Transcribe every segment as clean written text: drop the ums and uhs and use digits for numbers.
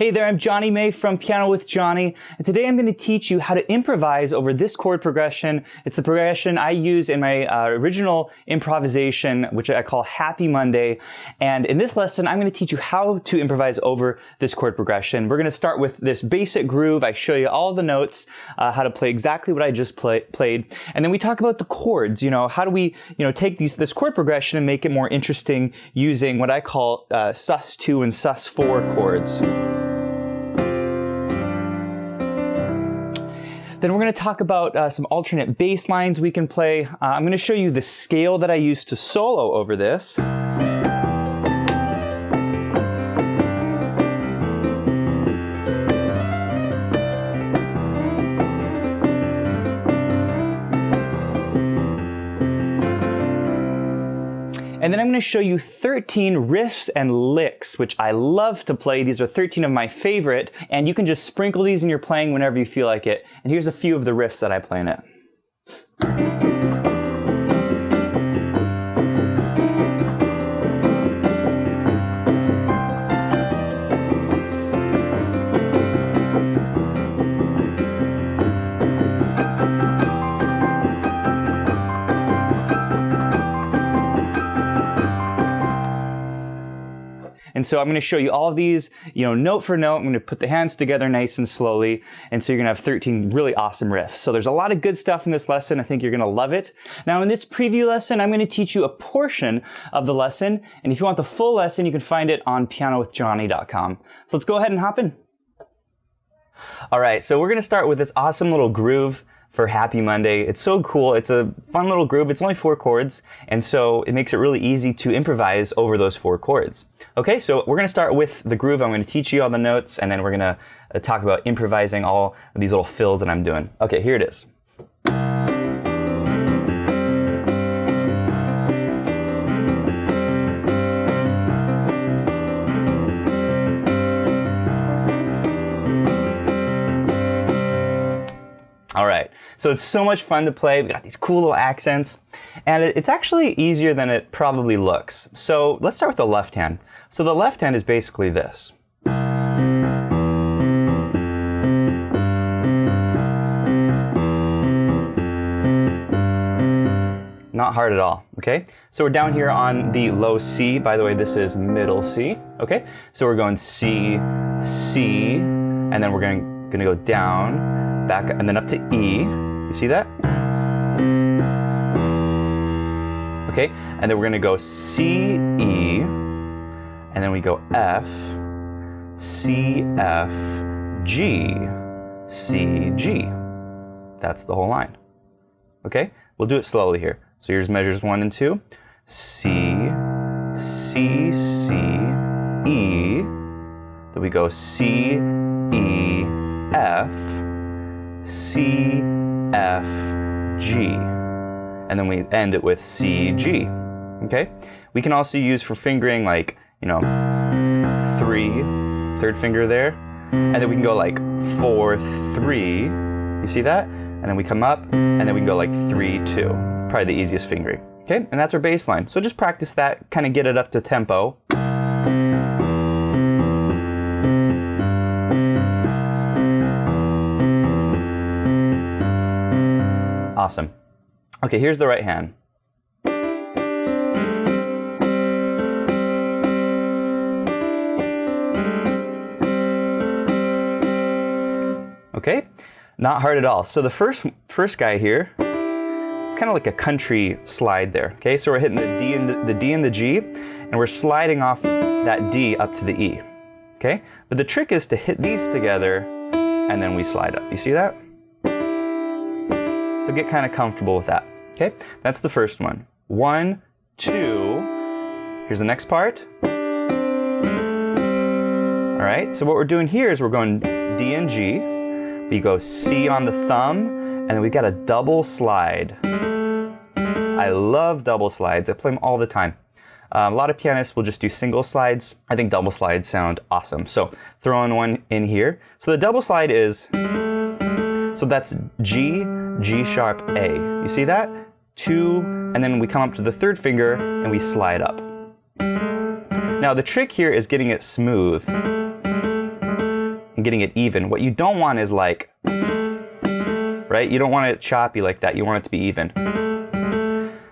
Hey there, I'm Jonny May from Piano with Jonny, and today I'm going to teach you how to improvise over this chord progression. It's the progression I use in my original improvisation, which I call Happy Monday. And in this lesson, I'm going to teach you how to improvise over this chord progression. We're going to start with this basic groove. I show you all the notes, how to play exactly what I just played. And then we talk about the chords. How do we, take this chord progression and make it more interesting using what I call sus2 and sus4 chords. Then we're going to talk about some alternate bass lines we can play. I'm going to show you the scale that I use to solo over this. And then I'm going to show you 13 riffs and licks, which I love to play. These are 13 of my favorite, and you can just sprinkle these in your playing whenever you feel like it. And here's a few of the riffs that I play in it. And so I'm going to show you all of these, note for note. I'm going to put the hands together nice and slowly. And so you're going to have 13 really awesome riffs. So there's a lot of good stuff in this lesson. I think you're going to love it. Now in this preview lesson, I'm going to teach you a portion of the lesson. And if you want the full lesson, you can find it on pianowithjonny.com. So let's go ahead and hop in. All right, so we're going to start with this awesome little groove for Happy Monday. It's so cool. It's a fun little groove. It's only 4 chords, and so it makes it really easy to improvise over those 4 chords. Okay, so we're going to start with the groove. I'm going to teach you all the notes, and then we're going to talk about improvising all of these little fills that I'm doing. Okay, here it is. All right, so it's so much fun to play. We've got these cool little accents, and it's actually easier than it probably looks. So let's start with the left hand. So the left hand is basically this. Not hard at all, okay? So we're down here on the low C. By the way, this is middle C, okay? So we're going C, C, and then we're gonna go down, back, and then up to E. You see that? Okay, and then we're gonna go C, E, and then we go F, C, F, G, C, G. That's the whole line. Okay, we'll do it slowly here. So here's measures 1 and 2. C, C, C, E. Then we go C, E, F, C, F, G, and then we end it with C, G, okay? We can also use for fingering like, 3, third finger there, and then we can go like 4, 3, you see that? And then we come up, and then we can go like 3, 2, probably the easiest fingering, okay? And that's our bass line. So just practice that, kind of get it up to tempo. Awesome. Okay, here's the right hand. Okay, not hard at all. So the first guy here, it's kind of like a country slide there. Okay, so we're hitting the D and the G, and we're sliding off that D up to the E. Okay, but the trick is to hit these together, and then we slide up. You see that? So get kind of comfortable with that, okay? That's the first one. 1, 2, here's the next part. All right, so what we're doing here is we're going D and G, we go C on the thumb, and then we've got a double slide. I love double slides, I play them all the time. A lot of pianists will just do single slides. I think double slides sound awesome. So throwing one in here. So the double slide is, so that's G, G sharp, A. You see that? 2, and then we come up to the third finger and we slide up. Now the trick here is getting it smooth. and getting it even. What you don't want is like, right? You don't want it choppy like that. You want it to be even.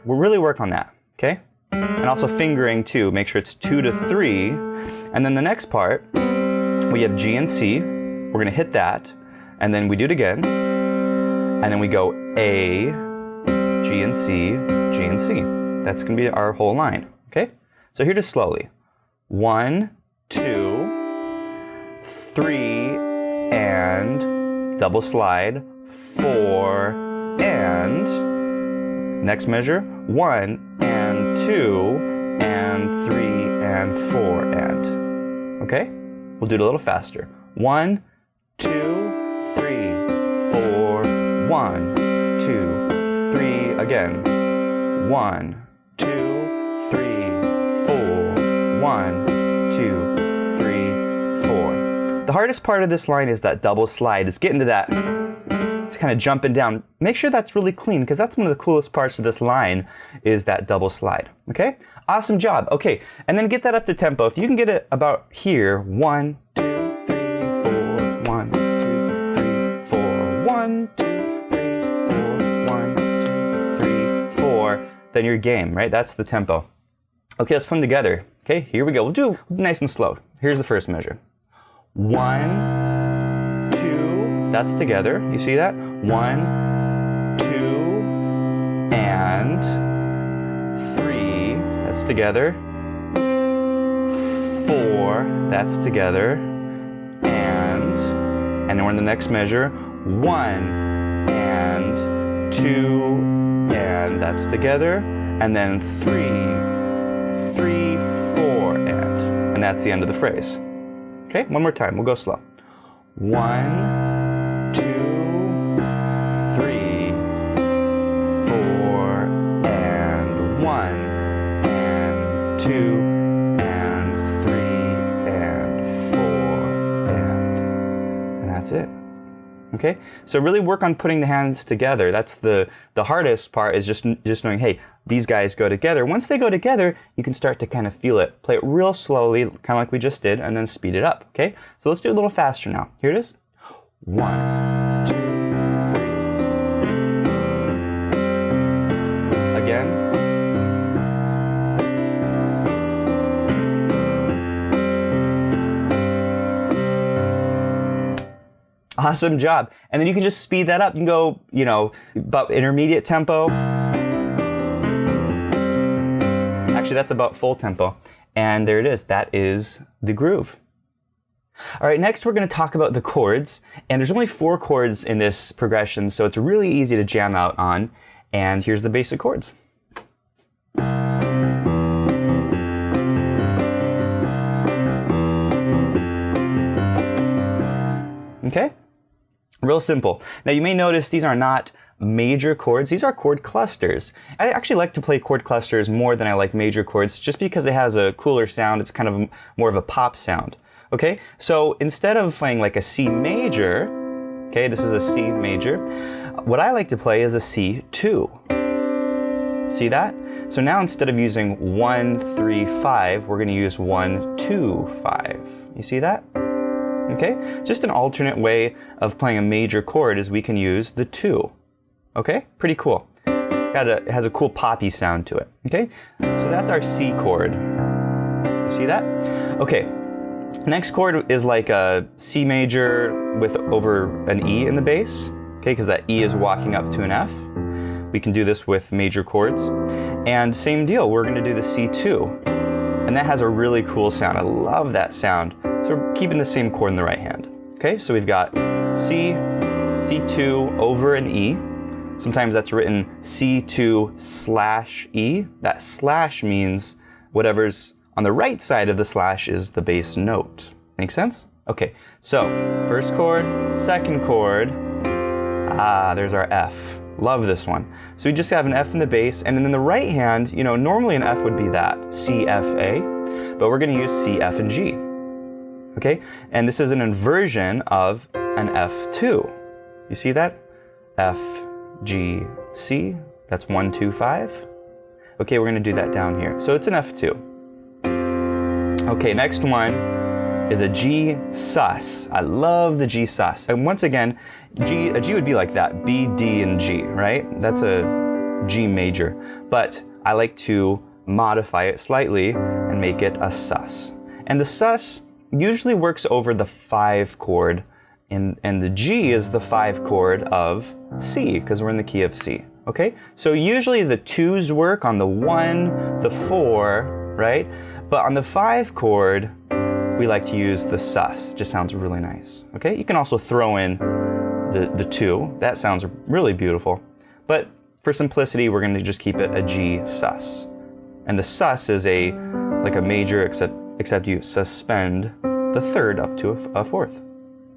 We'll really work on that, okay? And also fingering too. Make sure it's 2 to 3. And then the next part, we have G and C. We're gonna hit that, and then we do it again. And then we go A, G and C, G and C. That's gonna be our whole line, okay? So here, just slowly. 1, 2, 3, and double slide, 4, and next measure, 1, and 2, and 3, and 4, and. Okay? We'll do it a little faster. 1, 2, 3, 4, 1, 2, 3, again. 1, 2, 3, 4, 1, 2, 3, 4. The hardest part of this line is that double slide. It's getting to that, it's kind of jumping down. Make sure that's really clean, because that's one of the coolest parts of this line is that double slide. Okay? Awesome job. Okay, and then get that up to tempo. If you can get it about here, 1, 2, 3, 4, 1, 2, 3, 4, 1, 2, 3, 4, 1, 2, 3, 4, then you're game, right? That's the tempo. Okay, let's put them together. Okay, here we go. We'll do nice and slow. Here's the first measure. 1, 2, that's together. You see that? 1, 2, and 3, that's together. 4, that's together. And then we're in the next measure. 1, and 2, and that's together. And then 3, 3, 4, and that's the end of the phrase. Okay, one more time. We'll go slow. 1, 2, 3, 4, and 1, and 2, and 3, and 4, and that's it. Okay, so really work on putting the hands together. That's the hardest part, is just knowing, hey, these guys go together. Once they go together, you can start to kind of feel it. Play it real slowly, kind of like we just did, and then speed it up, okay? So let's do it a little faster now. Here it is. 1, 2, 3. Again. Awesome job. And then you can just speed that up. You can go, you know, about intermediate tempo. Actually, that's about full tempo. And there it is. That is the groove. All right, next we're going to talk about the chords. And there's only 4 chords in this progression, so it's really easy to jam out on. And here's the basic chords. Okay? Real simple. Now you may notice these are not major chords, these are chord clusters. I actually like to play chord clusters more than I like major chords, just because it has a cooler sound. It's kind of more of a pop sound. Okay, so instead of playing like a C major, okay, this is a C major, what I like to play is a C2. See that? So now instead of using 1, 3, 5, we're going to use 1, 2, 5. You see that? Okay, just an alternate way of playing a major chord is we can use the 2. Okay, pretty cool. It has a cool poppy sound to it. Okay, so that's our C chord. You see that? Okay, next chord is like a C major with over an E in the bass. Okay, because that E is walking up to an F. We can do this with major chords. And same deal, we're going to do the C2. And that has a really cool sound. I love that sound. So we're keeping the same chord in the right hand. Okay, so we've got C, C2 over an E. Sometimes that's written C2 slash E. That slash means whatever's on the right side of the slash is the bass note. Make sense? Okay, so first chord, second chord. There's our F. Love this one. So we just have an F in the bass, and then in the right hand, you know, normally an F would be that, C, F, A, but we're going to use C, F, and G. Okay, and this is an inversion of an F2. You see that? F, G, C. That's 1, 2, 5. Okay, we're going to do that down here. So it's an F2. Okay, next one. is a G sus. I love the G sus. And once again, a G would be like that, B, D, and G, right? That's a G major. But I like to modify it slightly and make it a sus. And the sus usually works over the 5 chord, and the G is the 5 chord of C, because we're in the key of C, okay? So usually the 2s work on the 1, the 4, right? But on the 5 chord, we like to use the sus. It just sounds really nice, okay? You can also throw in the 2. That sounds really beautiful. But for simplicity, we're going to just keep it a G sus. And the sus is like a major, except you suspend the 3rd up to a 4th.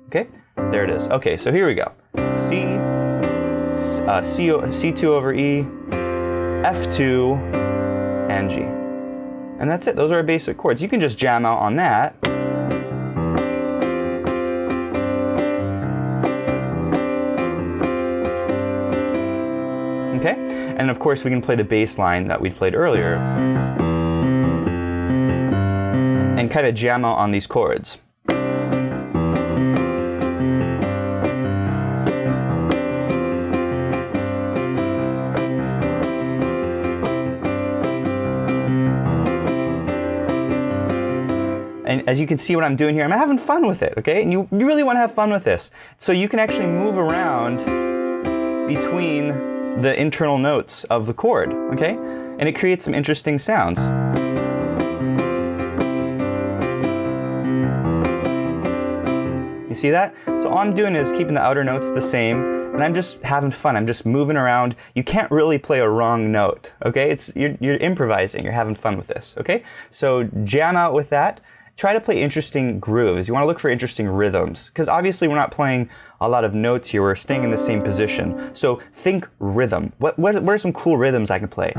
Okay, there it is. Okay, so here we go. C2 over E, F2, and G. And that's it. Those are our basic chords. You can just jam out on that. Okay, and of course we can play the bass line that we played earlier and kind of jam out on these chords. And as you can see what I'm doing here, I'm having fun with it, okay? And you really want to have fun with this. So you can actually move around between the internal notes of the chord, okay? And it creates some interesting sounds. You see that? So all I'm doing is keeping the outer notes the same, and I'm just having fun. I'm just moving around. You can't really play a wrong note, okay? You're improvising. You're having fun with this, okay? So jam out with that. Try to play interesting grooves. You want to look for interesting rhythms, because obviously we're not playing a lot of notes here. We're staying in the same position. So think rhythm. What are some cool rhythms I can play?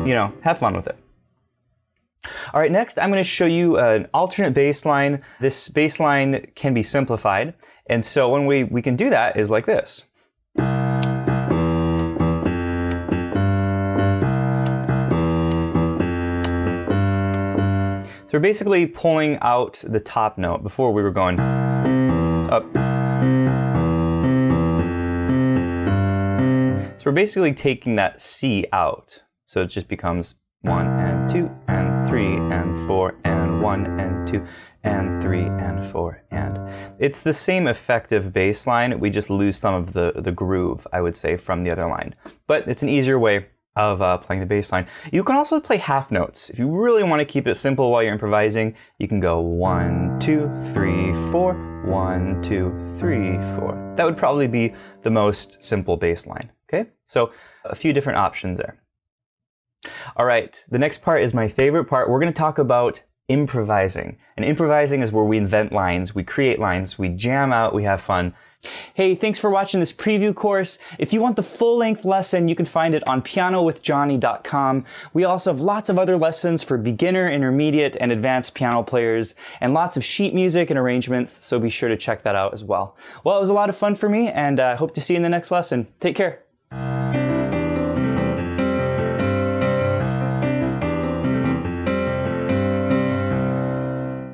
You know, have fun with it. All right, next I'm going to show you an alternate bass line. This bass line can be simplified, and so one way we can do that is like this. So we're basically pulling out the top note. Before we were going up. So we're basically taking that C out. So it just becomes 1 and 2 and 3 and 4 and 1 and 2 and 3 and 4 and. It's the same effective bass line. We just lose some of the groove, I would say, from the other line. But it's an easier way of playing the bass line. You can also play half notes. If you really want to keep it simple while you're improvising, you can go 1, 2, 3, 4, 1, 2, 3, 4. That would probably be the most simple bass line, okay? So a few different options there. All right, the next part is my favorite part. We're going to talk about improvising. And improvising is where we invent lines, we create lines, we jam out, we have fun. Hey, thanks for watching this preview course. If you want the full-length lesson, you can find it on pianowithjonny.com. We also have lots of other lessons for beginner, intermediate, and advanced piano players, and lots of sheet music and arrangements, so be sure to check that out as well. Well, it was a lot of fun for me, and I hope to see you in the next lesson. Take care.